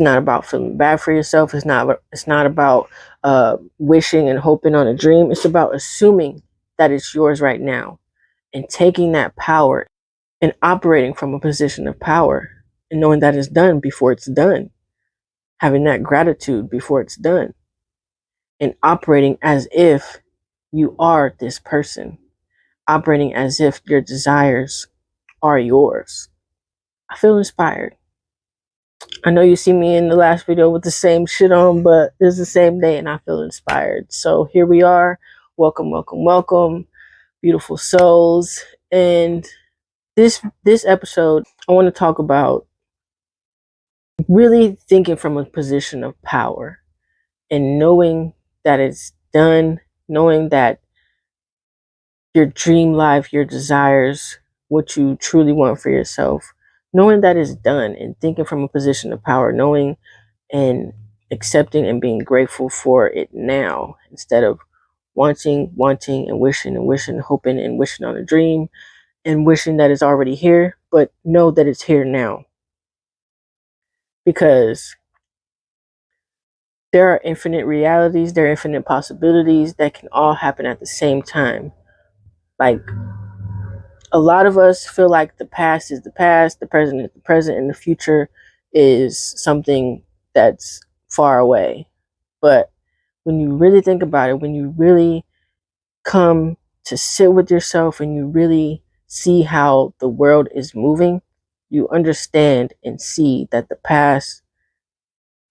not about feeling bad for yourself. It's not about wishing and hoping on a dream. It's about assuming that it's yours right now and taking that power and operating from a position of power and knowing that it's done before it's done, having that gratitude before it's done, and operating as if you are this person, operating as if your desires are yours. I feel inspired. I know you see me in the last video with the same shit on, but it's the same day and I feel inspired. So here we are. Welcome, welcome, welcome, beautiful souls. And this episode, I want to talk about really thinking from a position of power and knowing that it's done, knowing that your dream life, your desires, what you truly want for yourself, knowing that it's done and thinking from a position of power, knowing and accepting and being grateful for it now instead of wanting and wishing, hoping and wishing on a dream and wishing that it's already here, but know that it's here now. Because there are infinite realities, there are infinite possibilities that can all happen at the same time. Like, a lot of us feel like the past is the past, the present is the present, and the future is something that's far away. But when you really think about it, when you really come to sit with yourself and you really see how the world is moving, you understand and see that the past,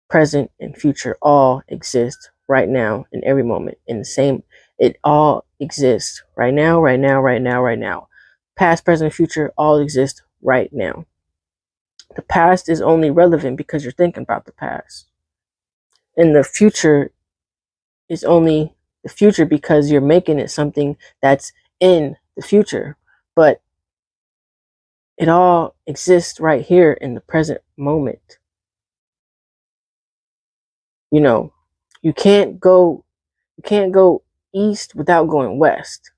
present, and future all exist right now in every moment in the same. It all exists right now, right now, right now, right now. Past, present, future all exist right now. The past is only relevant because you're thinking about the past. And the future is only the future because you're making it something that's in the future. But it all exists right here in the present moment. You know, you can't go east without going west.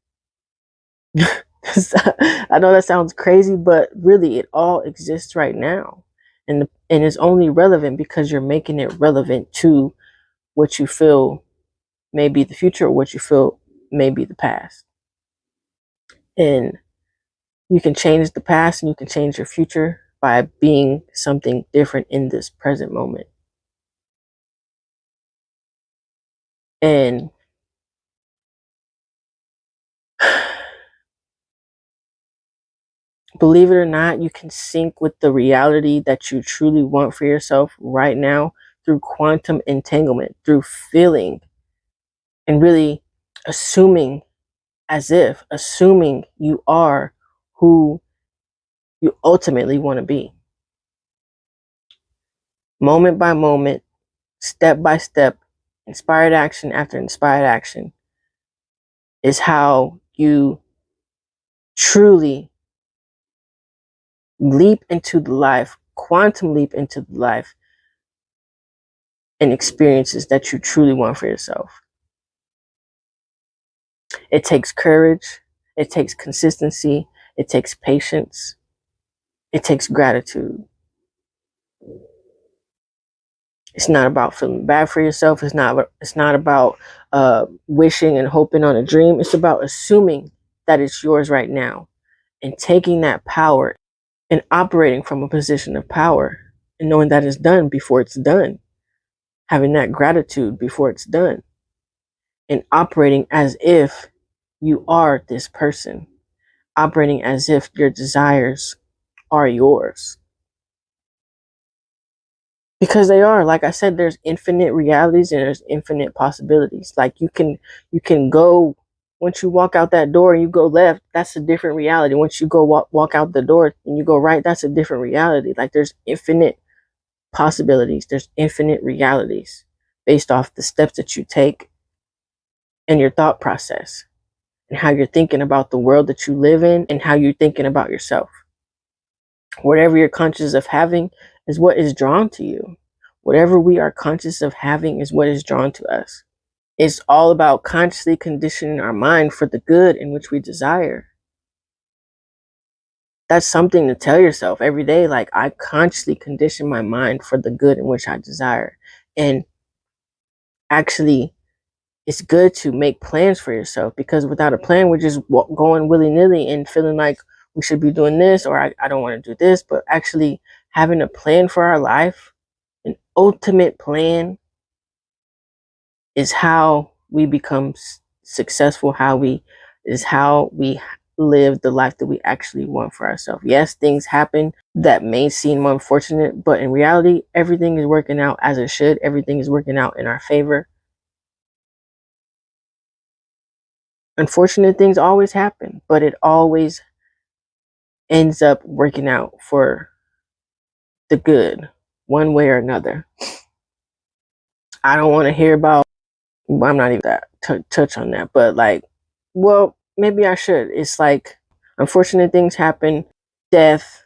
I know that sounds crazy, but really it all exists right now. And it's only relevant because you're making it relevant to what you feel may be the future or what you feel may be the past. And you can change the past and you can change your future by being something different in this present moment. And believe it or not, you can sync with the reality that you truly want for yourself right now through quantum entanglement, through feeling and really assuming assuming you are who you ultimately want to be. Moment by moment, step by step, inspired action after inspired action is how you truly leap into the life, quantum leap into the life and experiences that you truly want for yourself. It takes courage, it takes consistency, it takes patience, it takes gratitude. It's not about feeling bad for yourself. It's not about wishing and hoping on a dream. It's about assuming that it's yours right now and taking that power and operating from a position of power and knowing that it's done before it's done, having that gratitude before it's done, and operating as if you are this person, operating as if your desires are yours. Because they are. Like I said, there's infinite realities and there's infinite possibilities. Like you can go, once you walk out that door and you go left, that's a different reality. Once you go walk out the door and you go right, that's a different reality. Like there's infinite possibilities, there's infinite realities based off the steps that you take and your thought process and how you're thinking about the world that you live in and how you're thinking about yourself. Whatever you're conscious of having is what is drawn to you. Whatever we are conscious of having is what is drawn to us. It's all about consciously conditioning our mind for the good in which we desire. that's something to tell yourself every day. Like, I consciously condition my mind for the good in which I desire. And actually, it's good to make plans for yourself, because without a plan, we're just going willy nilly and feeling like we should be doing this, or I don't want to do this. But actually, having a plan for our life, an ultimate plan, is how we become successful, how we live the life that we actually want for ourselves. Yes, things happen that may seem unfortunate, but in reality, everything is working out as it should. Everything is working out in our favor. Unfortunate things always happen, but it always ends up working out for the good, one way or another. I don't want to hear about, well, I'm not even that touch on that, but like, well, maybe I should. It's like, unfortunate things happen, death,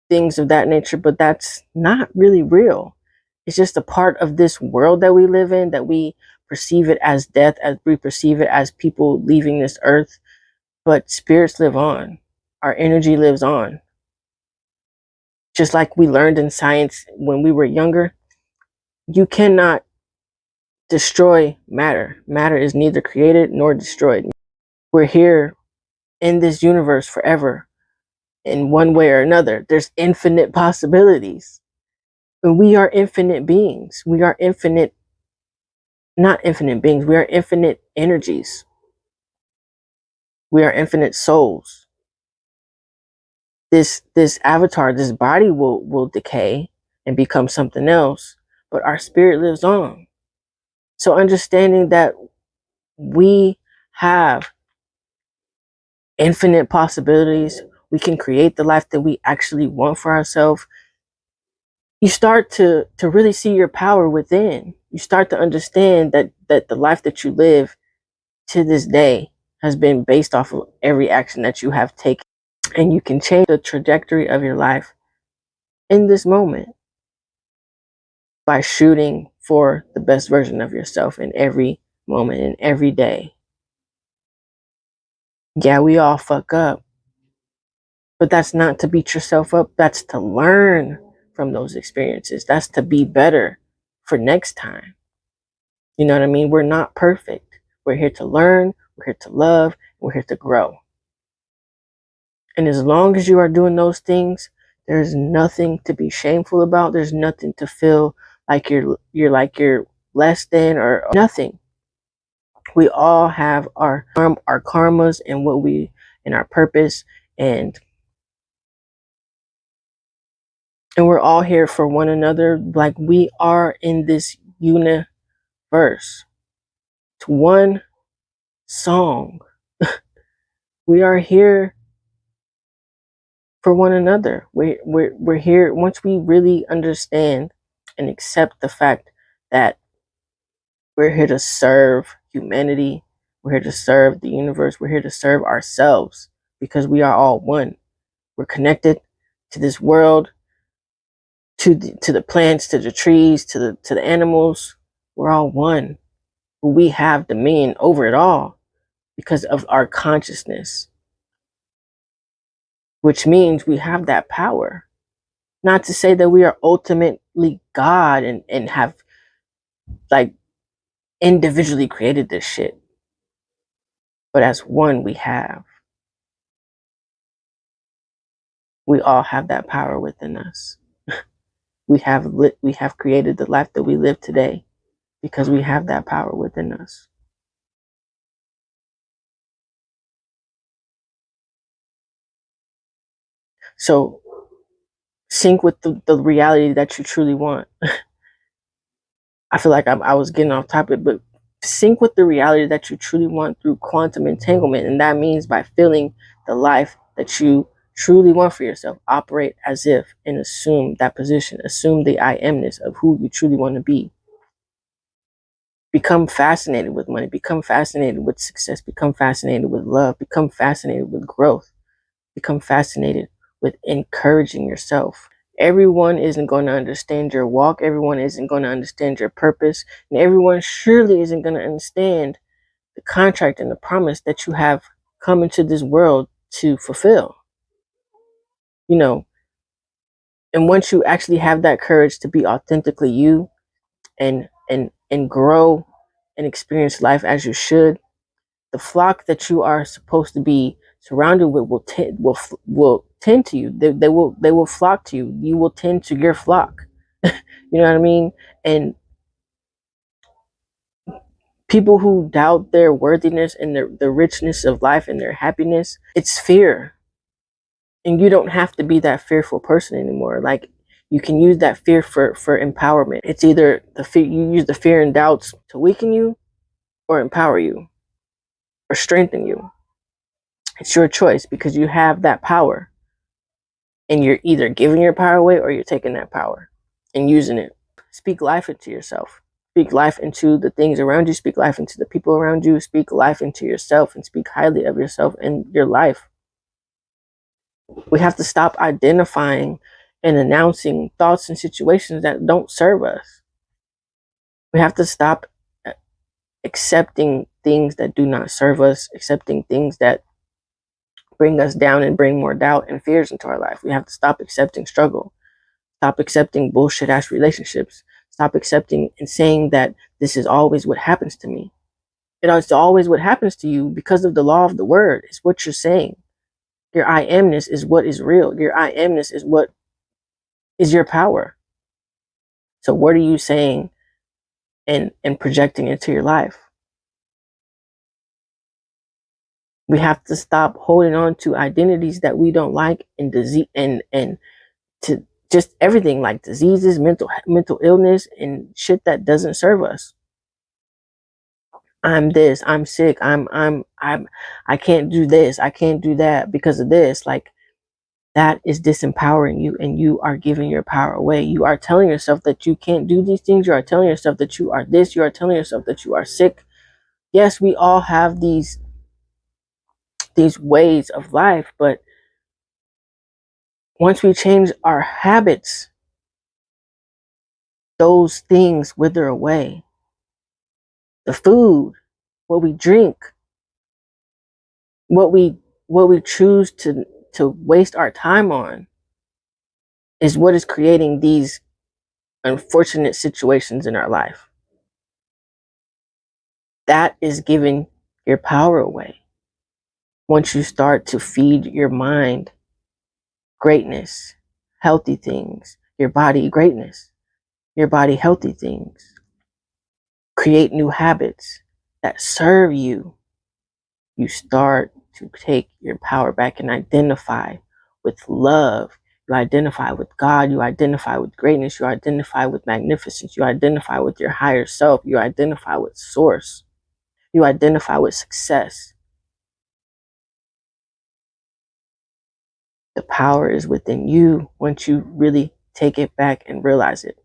things of that nature, but that's not really real. It's just a part of this world that we live in, that we perceive it as death, as we perceive it as people leaving this earth. But spirits live on. Our energy lives on. Just like we learned in science when we were younger, you cannot destroy matter. Matter is neither created nor destroyed. We're here in this universe forever, in one way or another. There's infinite possibilities. And we are infinite beings. We are infinite, not infinite beings, we are infinite energies. We are infinite souls. This avatar, this body will decay and become something else, but our spirit lives on. So understanding that we have infinite possibilities, we can create the life that we actually want for ourselves. You start to really see your power within. You start to understand that the life that you live to this day has been based off of every action that you have taken, and you can change the trajectory of your life in this moment by shooting for the best version of yourself in every moment and every day. Yeah, we all fuck up, but that's not to beat yourself up. That's to learn from those experiences. That's to be better for next time. You know what I mean? We're not perfect. We're here to learn, we're here to love, we're here to grow. And as long as you are doing those things, there's nothing to be shameful about. There's nothing to feel like you're less than, or nothing. We all have our karmas and what we and our purpose, and we're all here for one another. Like, we are in this universe. It's one song. We are here for one another. We're here once we really understand and accept the fact that we're here to serve humanity. We're here to serve the universe. We're here to serve ourselves, because we are all one. We're connected to this world, to the plants, to the trees, to the animals. We're all one. We have dominion over it all because of our consciousness, which means we have that power. Not to say that we are ultimately God and have like individually created this shit, but as one, we all have that power within us. We have created the life that we live today because we have that power within us. So sync with the reality that you truly want. I feel like I was getting off topic, but sync with the reality that you truly want through quantum entanglement. And that means by feeling the life that you truly want for yourself. Operate as if and assume that position. Assume the I amness of who you truly want to be. Become fascinated with money. Become fascinated with success. Become fascinated with love. Become fascinated with growth. Become fascinated with encouraging yourself. Everyone isn't going to understand your walk. Everyone isn't going to understand your purpose. And everyone surely isn't going to understand the contract and the promise that you have come into this world to fulfill. you know, and once you actually have that courage to be authentically you and grow and experience life as you should, the flock that you are supposed to be surrounded with will tend to you. They will flock to you. You will tend to your flock. You know what I mean? And people who doubt their worthiness and the richness of life and their happiness, it's fear. And you don't have to be that fearful person anymore. Like, you can use that fear for empowerment. It's either the fear, you use the fear and doubts to weaken you or empower you or strengthen you. It's your choice, because you have that power, and you're either giving your power away or you're taking that power and using it. Speak life into yourself. Speak life into the things around you. Speak life into the people around you. Speak life into yourself, and speak highly of yourself and your life. We have to stop identifying and announcing thoughts and situations that don't serve us. We have to stop accepting things that do not serve us, accepting things that bring us down and bring more doubt and fears into our life. We have to stop accepting struggle. Stop accepting bullshit ass relationships. Stop accepting and saying that this is always what happens to me. It's always what happens to you because of the law of the word. It's what you're saying. Your I amness is what is real. Your I amness is what is your power. So what are you saying and projecting into your life? We have to stop holding on to identities that we don't like, and disease and to just everything, like diseases, mental illness, and shit that doesn't serve us. I'm this, I'm sick, I can't do this, I can't do that because of this. Like, that is disempowering you, and you are giving your power away. You are telling yourself that you can't do these things. You are telling yourself that you are this. You are telling yourself that you are sick. Yes, we all have these ways of life, but once we change our habits, those things wither away. The food, what we drink, what we choose to waste our time on is what is creating these unfortunate situations in our life. That is giving your power away. Once you start to feed your mind greatness, healthy things, your body greatness, your body healthy things, create new habits that serve you, you start to take your power back and identify with love. You identify with God. You identify with greatness. You identify with magnificence. You identify with your higher self. You identify with source. You identify with success. The power is within you once you really take it back and realize it.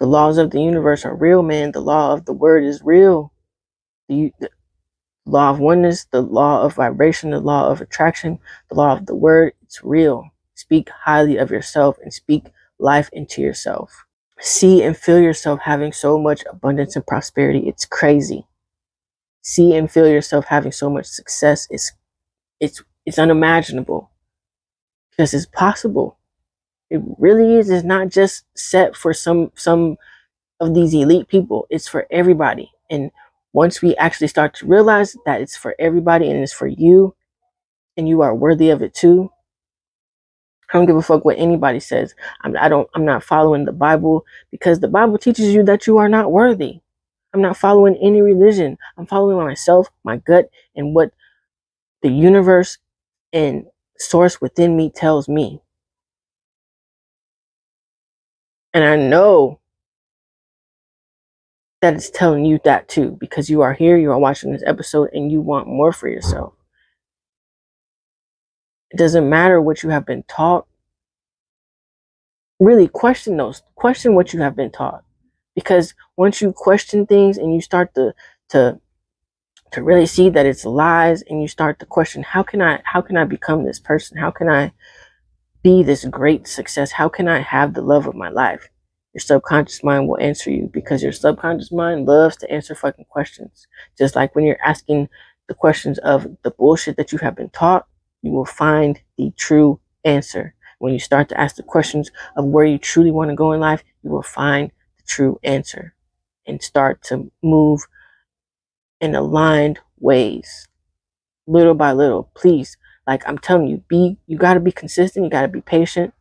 The laws of the universe are real, man. The law of the word is real. The law of oneness, the law of vibration, the law of attraction, the law of the word, it's real. Speak highly of yourself and speak life into yourself. See and feel yourself having so much abundance and prosperity. It's crazy. See and feel yourself having so much success. It's unimaginable, because it's possible. It really is. It's not just set for some of these elite people. It's for everybody. And once we actually start to realize that it's for everybody and it's for you, and you are worthy of it too, I don't give a fuck what anybody says. I'm not following the Bible, because the Bible teaches you that you are not worthy. I'm not following any religion. I'm following myself, my gut, and what the universe and source within me tells me. And I know that it's telling you that too, because you are here, you are watching this episode, and you want more for yourself. It doesn't matter what you have been taught. Really question what you have been taught. Because once you question things and you start to really see that it's lies, and you start to question, how can I become this person? How can I be this great success? How can I have the love of my life? Your subconscious mind will answer you, because your subconscious mind loves to answer fucking questions. Just like when you're asking the questions of the bullshit that you have been taught, you will find the true answer. When you start to ask the questions of where you truly want to go in life, you will find the true answer and start to move in aligned ways, little by little. Please, like I'm telling you, you got to be consistent, you got to be patient,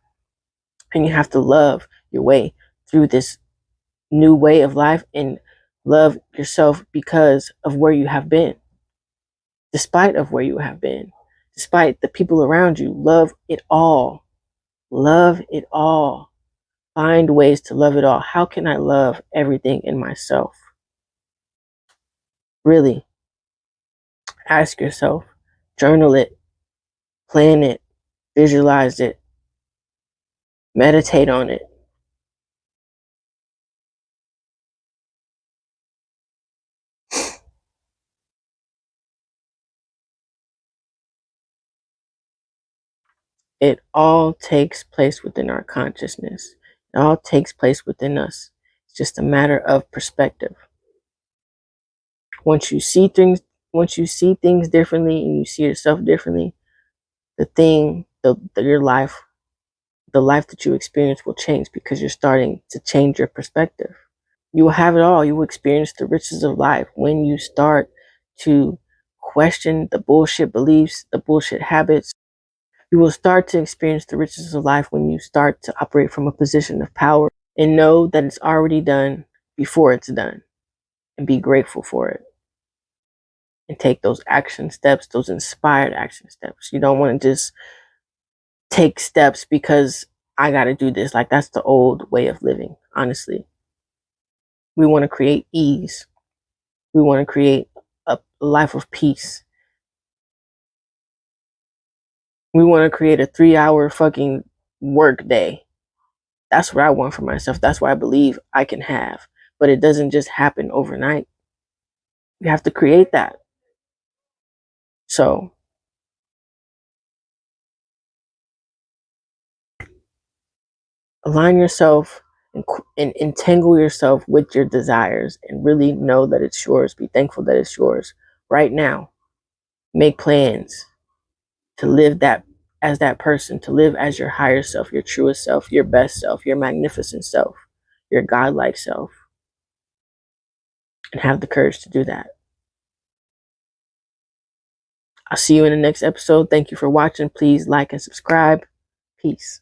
and you have to love your way through this new way of life and love yourself because of where you have been, despite of where you have been, despite the people around you. Love it all. Love it all. Find ways to love it all. How can I love everything in myself? Really, ask yourself, journal it, plan it, visualize it, meditate on it. It all takes place within our consciousness. It all takes place within us. It's just a matter of perspective. Once you see things, once you see things differently and you see yourself differently, your life, the life that you experience will change because you're starting to change your perspective. You will have it all. You will experience the riches of life when you start to question the bullshit beliefs, the bullshit habits. You will start to experience the riches of life when you start to operate from a position of power and know that it's already done before it's done, and be grateful for it and take those action steps, those inspired action steps. You don't want to just take steps because I got to do this. Like, that's the old way of living, honestly. We want to create ease. We want to create a life of peace. We want to create a 3-hour fucking work day. That's what I want for myself. That's what I believe I can have. But it doesn't just happen overnight. You have to create that. So align yourself and entangle yourself with your desires and really know that it's yours. Be thankful that it's yours right now. Make plans to live that as that person, to live as your higher self, your truest self, your best self, your magnificent self, your godlike self, and have the courage to do that. I'll see you in the next episode. Thank you for watching. Please like and subscribe. Peace.